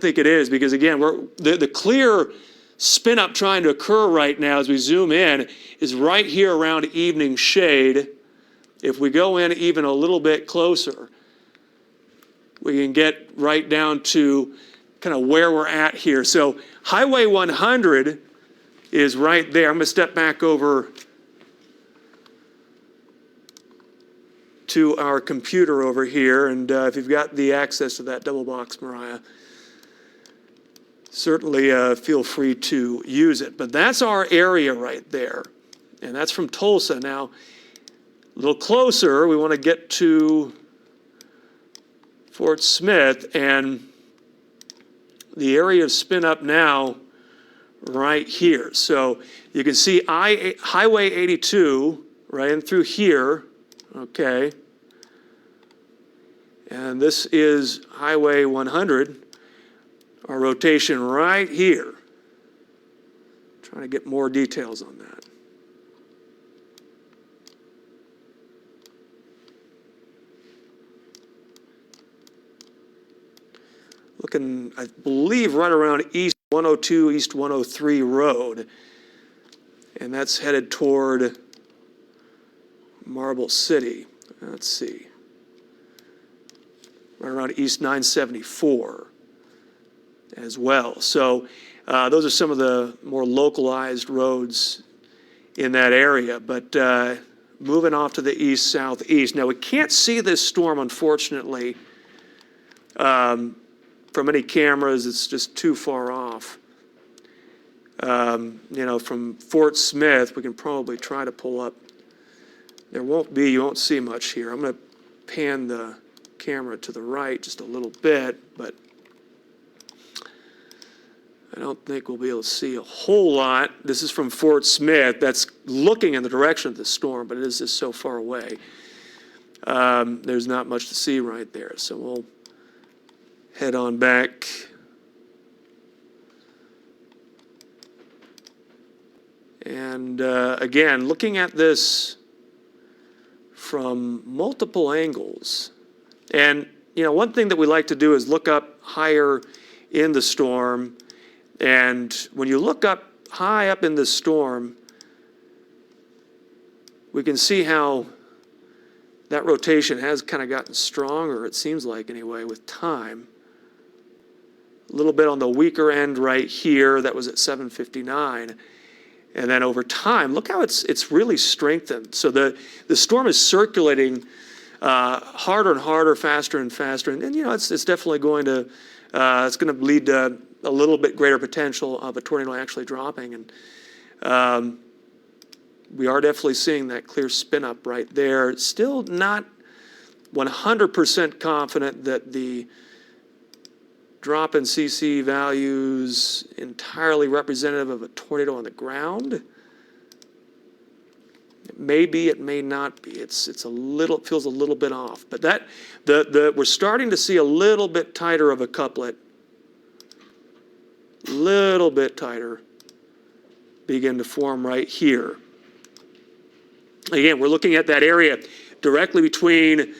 think it is, because again, the clear spin up trying to occur right now as we zoom in is right here around evening shade. If we go in even a little bit closer, we can get right down to kind of where we're at here. So Highway 100 is right there. I'm going to step back over to our computer over here, and if you've got the access to that double box, Mariah, certainly feel free to use it. But that's our area right there, and that's from Tulsa. Now, a little closer, we want to get to Fort Smith, and the area of spin up now right here. So you can see Highway 82 right in through here, okay. And this is Highway 100, our rotation right here. Trying to get more details on that. Looking, I believe, right around East 102, East 103 Road. And that's headed toward Marble City. Let's see. Right around East 974 as well. So those are some of the more localized roads in that area. But moving off to the east, southeast. Now, we can't see this storm, unfortunately, from any cameras. It's just too far off. You know, from Fort Smith, we can probably try to pull up. You won't see much here. I'm going to pan the camera to the right just a little bit, but I don't think we'll be able to see a whole lot. This is from Fort Smith. That's looking in the direction of the storm, but it is just so far away. There's not much to see right there, so we'll head on back. And again, looking at this from multiple angles. And, you know, one thing that we like to do is look up higher in the storm. And when you look up high up in the storm, we can see how that rotation has kind of gotten stronger, it seems like anyway, with time. A little bit on the weaker end right here, that was at 7:59. And then over time, look how it's really strengthened. So the storm is circulating harder and harder, faster and faster. And you know, it's definitely going to, it's going to lead to a little bit greater potential of a tornado actually dropping. And we are definitely seeing that clear spin up right there. Still not 100% confident that the drop in CC values entirely representative of a tornado on the ground. It may be, it may not be. It's a little, it feels a little bit off. But that we're starting to see a little bit tighter of a couplet. Little bit tighter begin to form right here. Again, we're looking at that area directly between,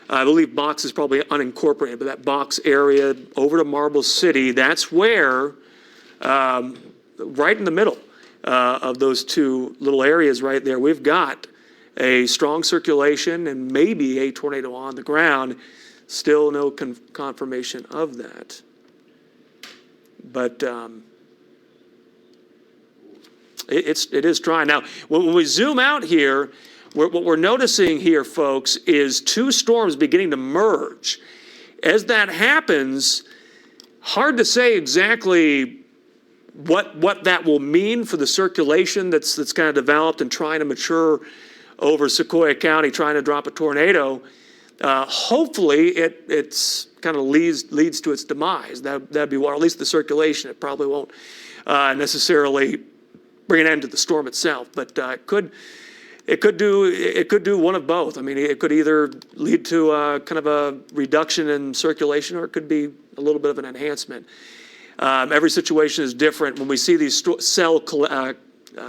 I believe Box is probably unincorporated, but that Box area over to Marble City, that's where, right in the middle of those two little areas right there, we've got a strong circulation and maybe a tornado on the ground. Still no confirmation of that. But it is trying. Now, when we zoom out here, what we're noticing here, folks, is two storms beginning to merge. As that happens, hard to say exactly what that will mean for the circulation that's kind of developed and trying to mature over Sequoia County, trying to drop a tornado. Hopefully, it's kind of leads to its demise. That'd be, or at least the circulation. It probably won't necessarily bring an end to the storm itself, but it could do one of both. I mean, it could either lead to kind of a reduction in circulation, or it could be a little bit of an enhancement. Every situation is different. When we see these cell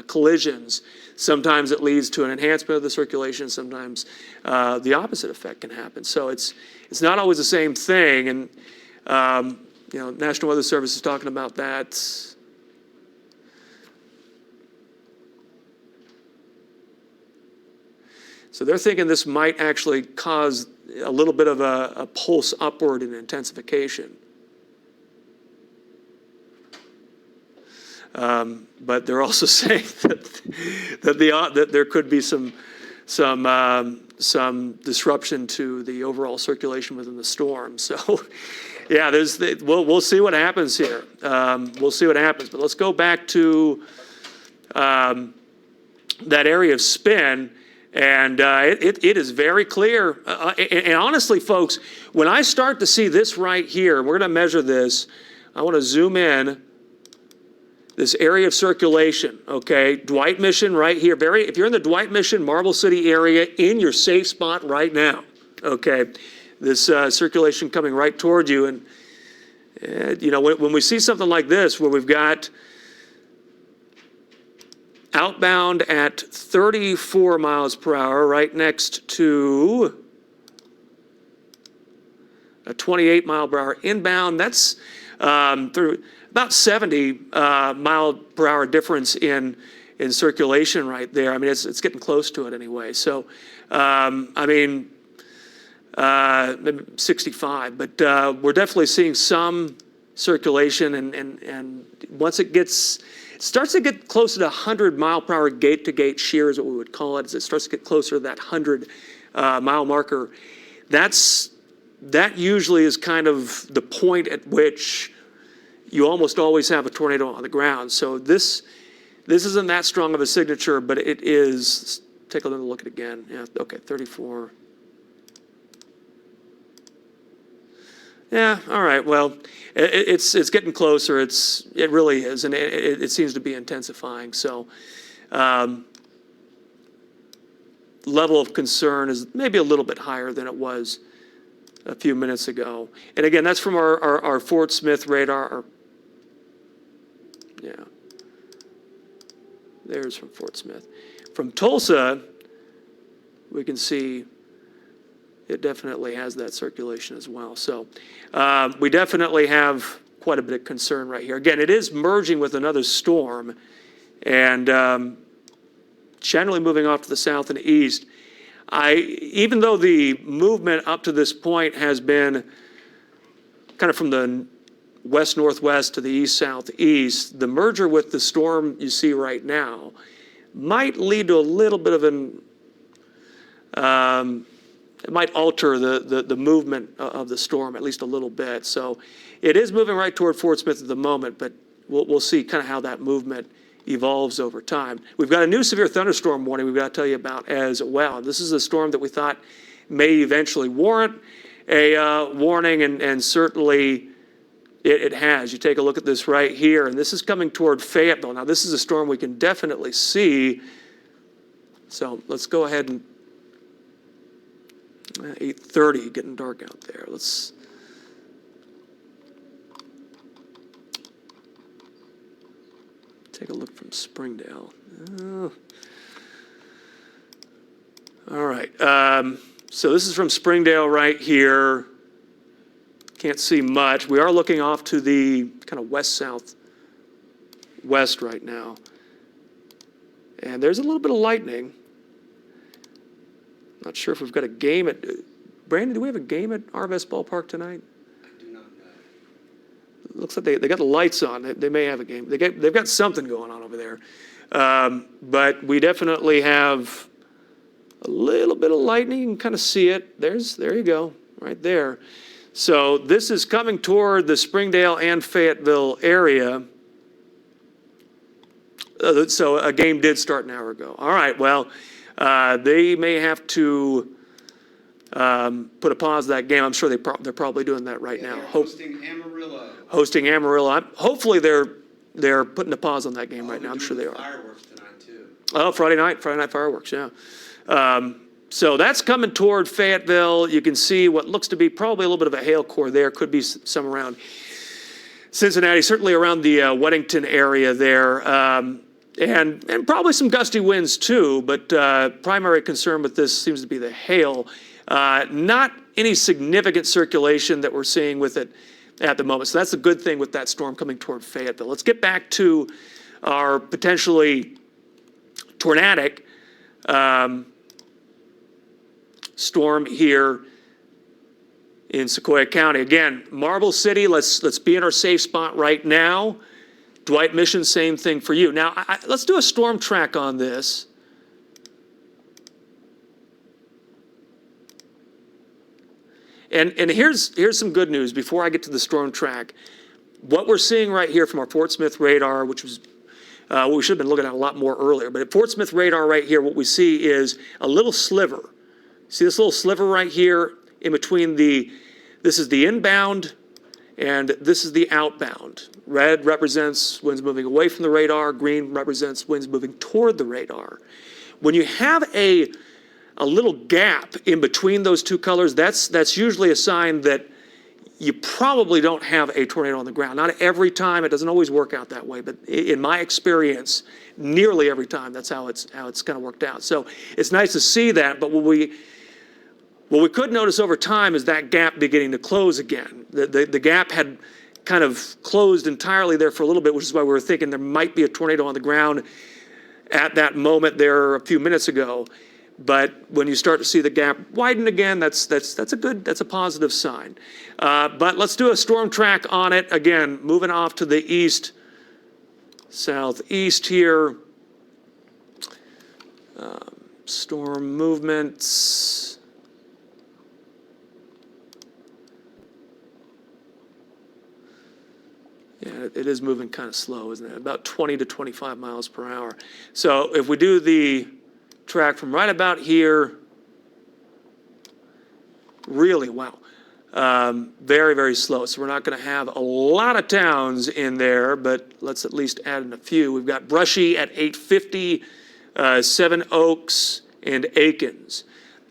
collisions, sometimes it leads to an enhancement of the circulation. Sometimes the opposite effect can happen. So it's not always the same thing. And National Weather Service is talking about that. So they're thinking this might actually cause a little bit of a pulse upward in intensification. But they're also saying that there could be some disruption to the overall circulation within the storm. So, yeah, we'll see what happens here. We'll see what happens. But let's go back to that area of spin. And it is very clear. And honestly, folks, when I start to see this right here, we're going to measure this. I want to zoom in. This area of circulation, okay? Dwight Mission right here. If you're in the Dwight Mission, Marble City area, in your safe spot right now, okay? This circulation coming right toward you. And, when we see something like this, where we've got outbound at 34 miles per hour, right next to a 28 mile per hour inbound, that's through about 70 mile per hour difference in circulation right there. I mean, it's getting close to it anyway. So, maybe 65, but we're definitely seeing some circulation, and once it starts to get closer to 100 mile per hour gate-to-gate shear is what we would call it. As it starts to get closer to that 100 mile marker, that usually is kind of the point at which you almost always have a tornado on the ground. So this isn't that strong of a signature, but it is. Take a little look at it again. Yeah, okay, 34. Yeah, all right. Well, it's getting closer. It really is, and it seems to be intensifying. So, level of concern is maybe a little bit higher than it was a few minutes ago. And again, that's from our Fort Smith radar. Yeah, there's from Fort Smith. From Tulsa, we can see it definitely has that circulation as well. So we definitely have quite a bit of concern right here. Again, it is merging with another storm and generally moving off to the south and east. Even though the movement up to this point has been kind of from the west-northwest to the east-southeast, the merger with the storm you see right now might lead to a little bit of it might alter the movement of the storm at least a little bit. So it is moving right toward Fort Smith at the moment, but we'll see kind of how that movement evolves over time. We've got a new severe thunderstorm warning we've got to tell you about as well. This is a storm that we thought may eventually warrant a warning, and certainly it has. You take a look at this right here, and this is coming toward Fayetteville. Now, this is a storm we can definitely see. So let's go ahead and 8:30, getting dark out there. Let's take a look from Springdale. All right. So this is from Springdale right here. Can't see much. We are looking off to the kind of west-southwest right now. And there's a little bit of lightning. Not sure if we've got a game at... Brandon, do we have a game at RVS Ballpark tonight? I do not know. It looks like they got the lights on. They may have a game. They've got something going on over there. But we definitely have a little bit of lightning. You can kind of see it. There you go, right there. So this is coming toward the Springdale and Fayetteville area. So a game did start an hour ago. All right, well, they may have to put a pause to that game. I'm sure they're probably doing that right now. Hosting Amarillo. Hosting Amarillo. Hopefully they're putting a pause on that game right now. I'm sure they are. Fireworks tonight too. Oh, Friday night fireworks. Yeah. So that's coming toward Fayetteville. You can see what looks to be probably a little bit of a hail core there. Could be some around Cincinnati, certainly around the Weddington area there. And probably some gusty winds too, but primary concern with this seems to be the hail. Not any significant circulation that we're seeing with it at the moment. So that's a good thing with that storm coming toward Fayetteville. Let's get back to our potentially tornadic storm here in Sequoia County. Again, Marble City, let's be in our safe spot right now. Dwight Mission, same thing for you. Now, let's do a storm track on this. And here's some good news before I get to the storm track. What we're seeing right here from our Fort Smith radar, which was what we should have been looking at a lot more earlier, but at Fort Smith radar right here, what we see is a little sliver. See this little sliver right here in between this is the inbound and this is the outbound. Red represents winds moving away from the radar. Green represents winds moving toward the radar. When you have a little gap in between those two colors, that's usually a sign that you probably don't have a tornado on the ground. Not every time, it doesn't always work out that way, but in my experience, nearly every time, that's how it's kind of worked out. So it's nice to see that, but what we could notice over time is that gap beginning to close again. The gap had kind of closed entirely there for a little bit, which is why we were thinking there might be a tornado on the ground at that moment there a few minutes ago. But when you start to see the gap widen again, that's a positive sign. But let's do a storm track on it. Again, moving off to the east, southeast here. Storm movements. Yeah, it is moving kind of slow, isn't it? About 20 to 25 miles per hour. So if we do the track from right about here, really, wow, very, very slow. So we're not going to have a lot of towns in there, but let's at least add in a few. We've got Brushy at 850, Seven Oaks and Aikens.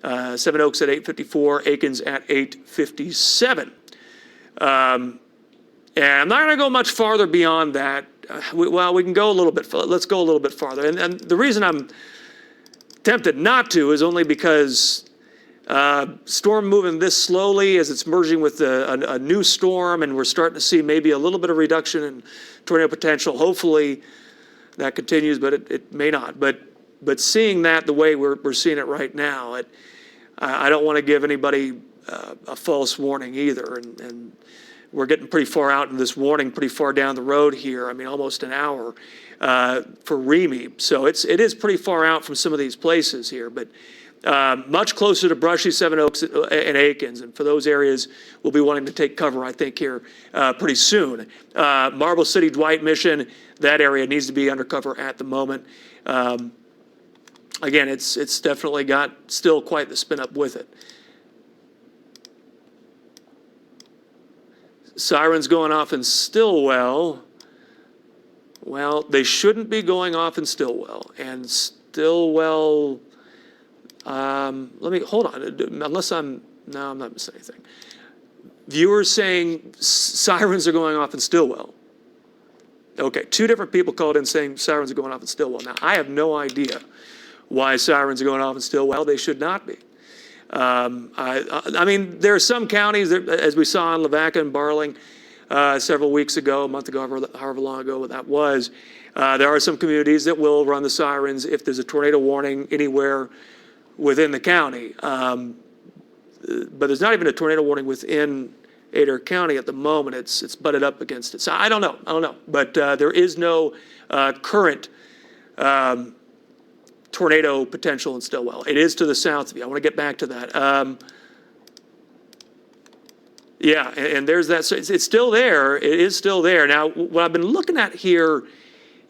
Seven Oaks at 854, Aikens at 857. And I'm not going to go much farther beyond that. We can go a little bit, let's go a little bit farther. And the reason I'm tempted not to is only because storm moving this slowly as it's merging with a new storm, and we're starting to see maybe a little bit of reduction in tornado potential. Hopefully that continues, but it may not. But seeing that the way we're seeing it right now, I don't want to give anybody a false warning either. And we're getting pretty far out in this warning, pretty far down the road here. I mean, almost an hour for Remy. So it is pretty far out from some of these places here, but much closer to Brushy, Seven Oaks, and Aikens. And for those areas, we'll be wanting to take cover, I think, here pretty soon. Marble City, Dwight Mission, that area needs to be under cover at the moment. Again, it's definitely got still quite the spin up with it. Sirens going off in Stillwell. Well, they shouldn't be going off in Stillwell. And Stillwell, let me, hold on, unless no, I'm not missing anything. Viewers saying sirens are going off in Stillwell. Okay, two different people called in saying sirens are going off in Stillwell. Now, I have no idea why sirens are going off in Stillwell. They should not be. I mean, there are some counties, as we saw in Lavaca and Barling several weeks ago, a month ago, however long ago that was, there are some communities that will run the sirens if there's a tornado warning anywhere within the county. But there's not even a tornado warning within Adair County at the moment. It's butted up against it. So I don't know. But there is no current tornado potential in Stillwell. It is to the south of you. I want to get back to that. Yeah, and there's that. So it's still there. It is still there. Now, what I've been looking at here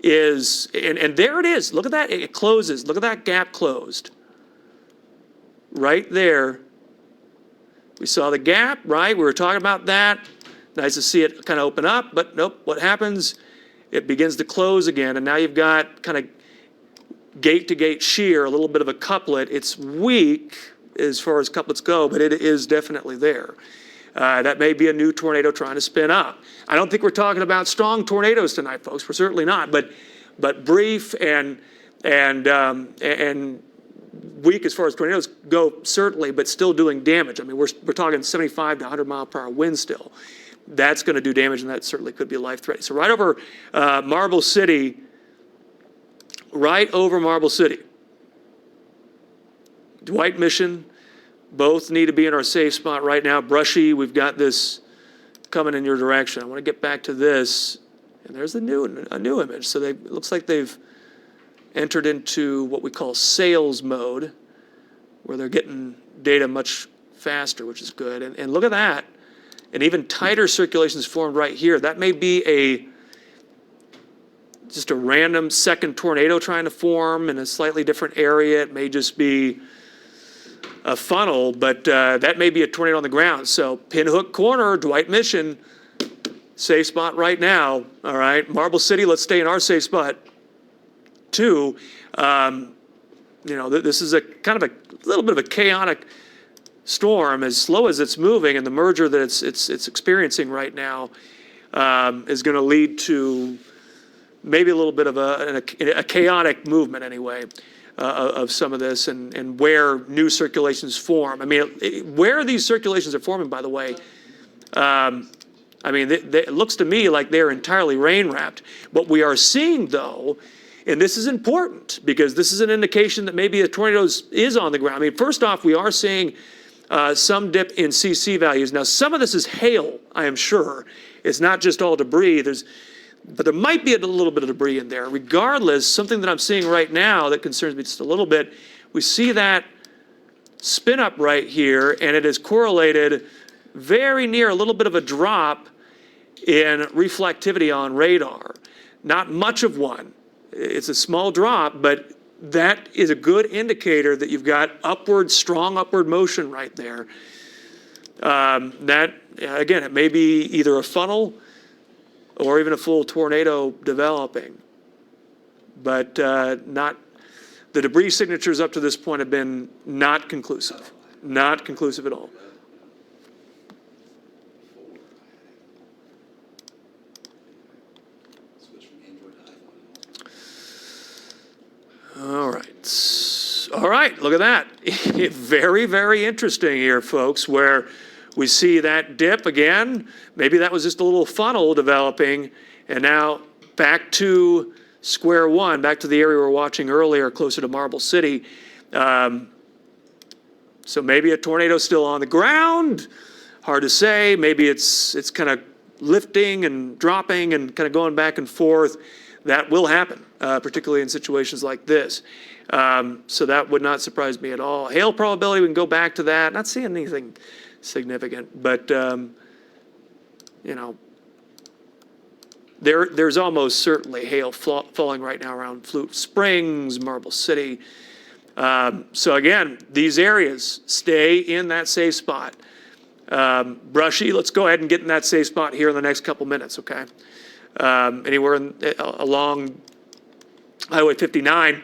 is, and there it is. Look at that. It closes. Look at that gap closed. Right there. We saw the gap, right? We were talking about that. Nice to see it kind of open up, but nope. What happens? It begins to close again, and now you've got kind of gate-to-gate shear, a little bit of a couplet. It's weak as far as couplets go, but it is definitely there. That may be a new tornado trying to spin up. I don't think we're talking about strong tornadoes tonight, folks. We're certainly not, but brief and weak as far as tornadoes go, certainly, but still doing damage. I mean, we're talking 75 to 100 mile per hour wind still. that's going to do damage, and that certainly could be life-threatening. So right over Marble City, Dwight Mission, both need to be in our safe spot right now. Brushy, we've got this coming in your direction. I want to get back to this, and there's a new image. So it looks like they've entered into what we call sales mode, where they're getting data much faster, which is good. And look at that. And even tighter circulations formed right here. That may be just a random second tornado trying to form in a slightly different area. It may just be a funnel, but that may be a tornado on the ground. So Pinhook Corner, Dwight Mission, safe spot right now. All right, Marble City, let's stay in our safe spot too. This is a kind of a little bit of a chaotic storm, as slow as it's moving, and the merger that it's experiencing right now is going to lead to maybe a little bit of a chaotic movement anyway. Of some of this and where new circulations form. I mean, where these circulations are forming, by the way, it looks to me like they're entirely rain-wrapped. What we are seeing, though, and this is important because this is an indication that maybe a tornado is on the ground. I mean, first off, we are seeing some dip in CC values. Now, some of this is hail, I am sure. It's not just all debris. But there might be a little bit of debris in there. Regardless, something that I'm seeing right now that concerns me just a little bit, we see that spin up right here, and it is correlated very near a little bit of a drop in reflectivity on radar. Not much of one. It's a small drop, but that is a good indicator that you've got strong upward motion right there. Again, it may be either a funnel or even a full tornado developing. But the debris signatures up to this point have been not conclusive. Not conclusive at all. All right, look at that. Very, very interesting here, folks, where we see that dip again. Maybe that was just a little funnel developing, and now back to square one, back to the area we were watching earlier, closer to Marble City. So maybe a tornado still on the ground. Hard to say. Maybe it's kind of lifting and dropping and kind of going back and forth. That will happen, particularly in situations like this. So that would not surprise me at all. Hail probability, we can go back to that. Not seeing anything significant, but there's almost certainly hail falling right now around Flute Springs, Marble City. So again, these areas stay in that safe spot. Brushy, let's go ahead and get in that safe spot here in the next couple minutes, okay? Anywhere along Highway 59,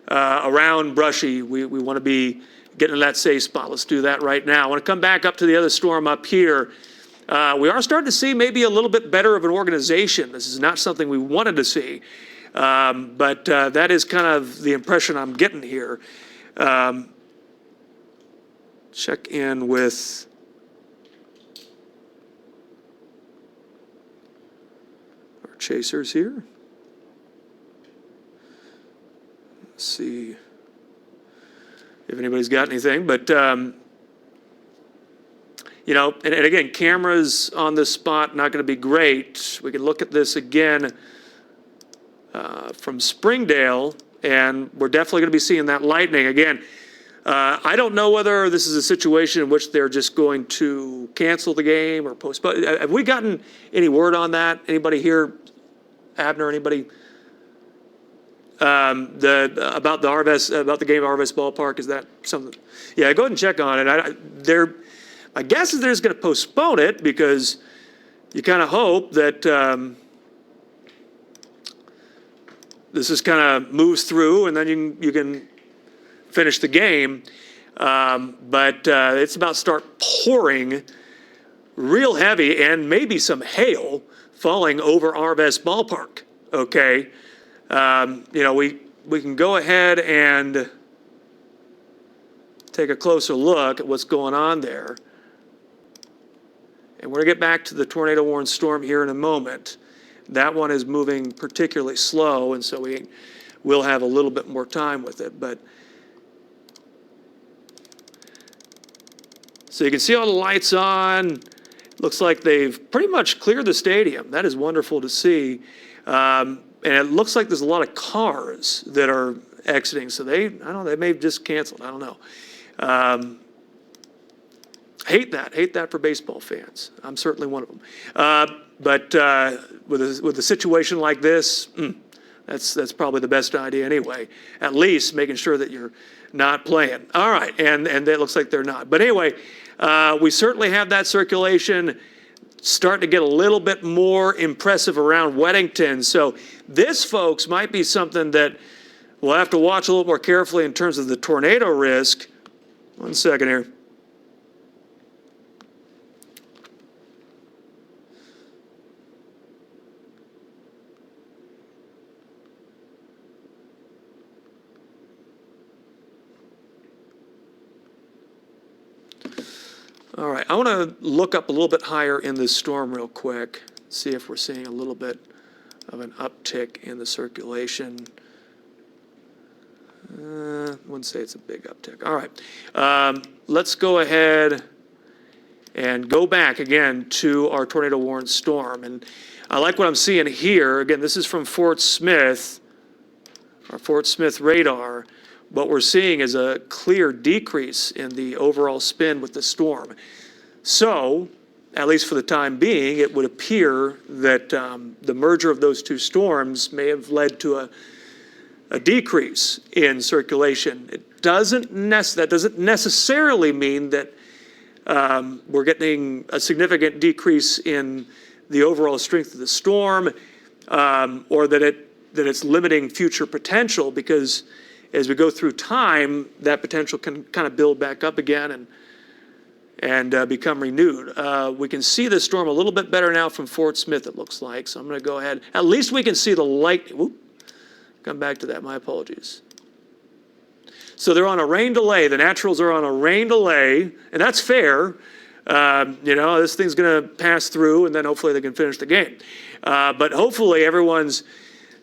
around Brushy, we want to be getting in that safe spot. Let's do that right now. I want to come back up to the other storm up here. We are starting to see maybe a little bit better of an organization. This is not something we wanted to see, but that is kind of the impression I'm getting here. Check in with our chasers here. Let's see if anybody's got anything, but and again, cameras on this spot, not going to be great. We can look at this again from Springdale, and we're definitely going to be seeing that lightning. Again, I don't know whether this is a situation in which they're just going to cancel the game or postpone. Have we gotten any word on that? Anybody here, Abner, anybody? About the game at Arvest Ballpark, is that something? Yeah, go ahead and check on it. My guess is they're just going to postpone it because you kind of hope that this just kind of moves through and then you can finish the game. But it's about to start pouring real heavy and maybe some hail falling over Arvest Ballpark. Okay. We can go ahead and take a closer look at what's going on there. And we're going to get back to the tornado warned storm here in a moment. That one is moving particularly slow, and so we'll have a little bit more time with it. But so you can see all the lights on. Looks like they've pretty much cleared the stadium. That is wonderful to see. And it looks like there's a lot of cars that are exiting. So I don't know, they may have just canceled. I don't know. Hate that for baseball fans. I'm certainly one of them. But with a situation like this, that's probably the best idea anyway. At least making sure that you're not playing. All right, and it looks like they're not. But anyway, we certainly have that circulation starting to get a little bit more impressive around Weddington. So this, folks, might be something that we'll have to watch a little more carefully in terms of the tornado risk. 1 second here. All right, I want to look up a little bit higher in this storm real quick, see if we're seeing a little bit of an uptick in the circulation. I wouldn't say it's a big uptick. All right, let's go ahead and go back again to our tornado warned storm. And I like what I'm seeing here. Again, this is from Fort Smith, our Fort Smith radar. What we're seeing is a clear decrease in the overall spin with the storm. So, at least for the time being, it would appear that the merger of those two storms may have led to a decrease in circulation. That doesn't necessarily mean that we're getting a significant decrease in the overall strength of the storm, or that it's limiting future potential, because as we go through time, that potential can kind of build back up again and become renewed. We can see the storm a little bit better now from Fort Smith, it looks like. So I'm going to go ahead. At least we can see the light. Whoop, come back to that. My apologies. So they're on a rain delay. The Naturals are on a rain delay, and that's fair. This thing's going to pass through, and then hopefully they can finish the game. But hopefully everyone's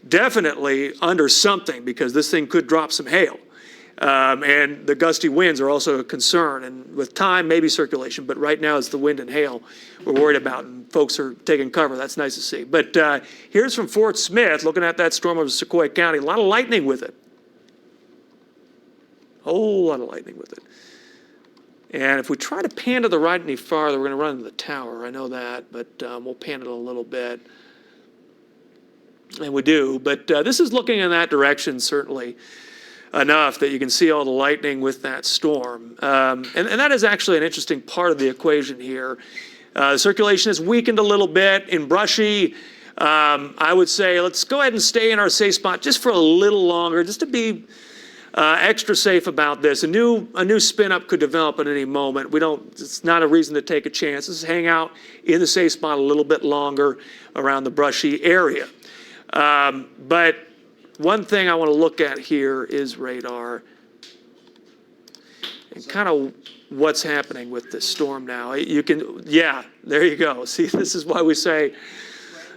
definitely under something, because this thing could drop some hail. And the gusty winds are also a concern. And with time, maybe circulation. But right now it's the wind and hail we're worried about. And folks are taking cover. That's nice to see. But here's from Fort Smith, looking at that storm over Sequoia County. A lot of lightning with it. Whole lot of lightning with it. And if we try to pan to the right any farther, we're going to run into the tower. I know that. But we'll pan it a little bit. And we do, but this is looking in that direction, certainly enough that you can see all the lightning with that storm. And that is actually an interesting part of the equation here. The circulation has weakened a little bit in Brushy. I would say let's go ahead and stay in our safe spot just for a little longer, just to be extra safe about this. A new spin up could develop at any moment. It's not a reason to take a chance. Let's hang out in the safe spot a little bit longer around the Brushy area. But one thing I want to look at here is radar and kind of what's happening with this storm now. Yeah, there you go. See, this is why we say,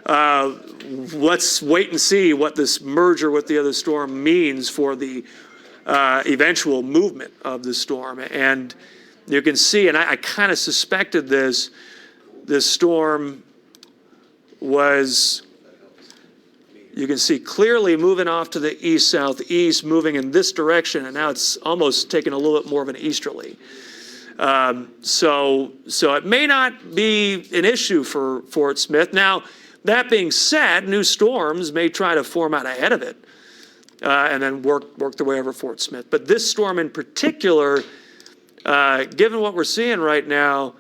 let's wait and see what this merger with the other storm means for the eventual movement of the storm. And you can see, and I kind of suspected this storm was, you can see clearly moving off to the east-southeast, moving in this direction, and now it's almost taking a little bit more of an easterly. So it may not be an issue for Fort Smith. Now, that being said, new storms may try to form out ahead of it and then work their way over Fort Smith. But this storm in particular, given what we're seeing right now,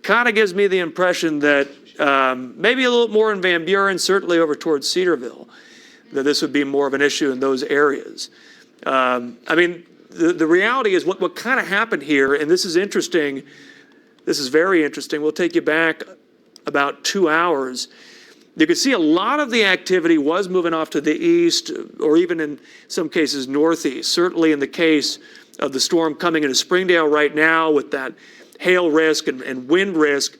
kind of gives me the impression that maybe a little more in Van Buren, certainly over towards Cedarville, that this would be more of an issue in those areas. The reality is what kind of happened here, and this is interesting, this is very interesting. We'll take you back about 2 hours. You can see a lot of the activity was moving off to the east, or even in some cases northeast. Certainly in the case of the storm coming into Springdale right now with that hail risk and wind risk,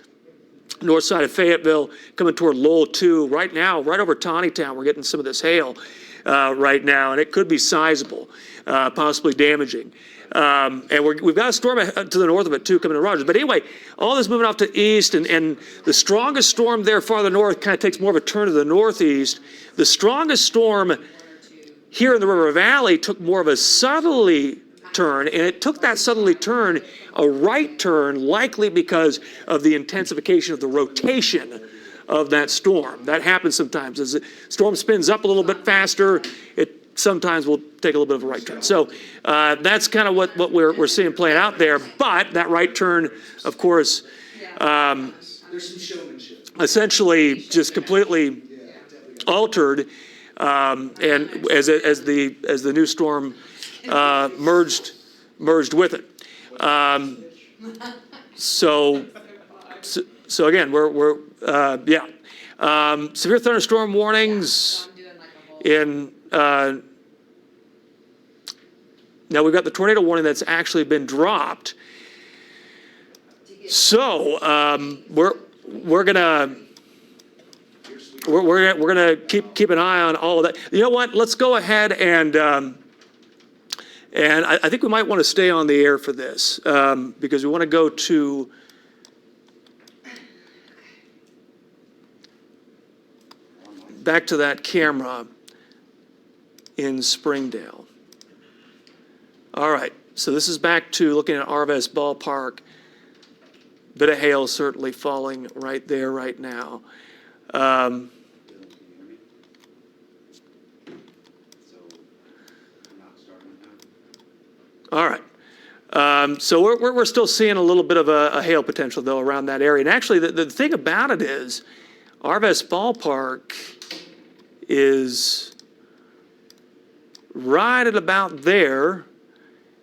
north side of Fayetteville, coming toward Lowell too. Right now, right over Tawnytown, we're getting some of this hail right now, and it could be sizable, possibly damaging. And we've got a storm to the north of it too, coming to Rogers. But anyway, all this moving off to east, and the strongest storm there farther north kind of takes more of a turn to the northeast. The strongest storm here in the River Valley took more of a southerly turn, and it took that southerly turn a right turn, likely because of the intensification of the rotation of that storm. That happens sometimes. As the storm spins up a little bit faster, it sometimes will take a little bit of a right turn. So that's kind of what we're seeing playing out there. But that right turn, of course, There's some showmanship. essentially just completely altered, and as the new storm merged with it. So again, we're severe thunderstorm warnings in. Now we've got the tornado warning that's actually been dropped. So we're gonna keep an eye on all of that. You know what? Let's go ahead and I think we might want to stay on the air for this because we want to go to back to that camera in Springdale. All right, so this is back to looking at Arvest Ballpark. Bit of hail certainly falling right there right now. All right. So we're still seeing a little bit of a hail potential, though, around that area. And actually, the thing about it is, Arvest Ballpark is right at about there.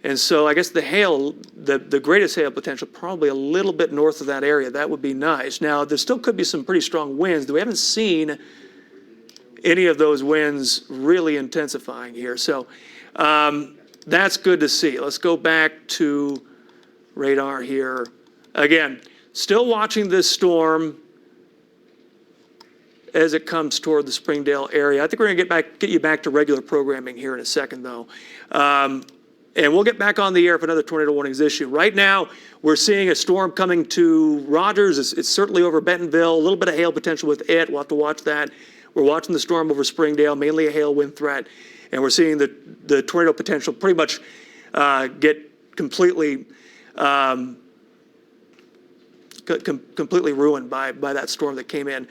And so I guess the hail, the greatest hail potential, probably a little bit north of that area. That would be nice. Now, there still could be some pretty strong winds. We haven't seen any of those winds really intensifying here. So that's good to see. Let's go back to radar here. Again, still watching this storm as it comes toward the Springdale area. I think we're going to get you back to regular programming here in a second, though. And we'll get back on the air if another tornado warnings issue. Right now, we're seeing a storm coming to Rogers. It's certainly over Bentonville. A little bit of hail potential with it. We'll have to watch that. We're watching the storm over Springdale, mainly a hail wind threat. And we're seeing the tornado potential pretty much get completely completely ruined by that storm that came in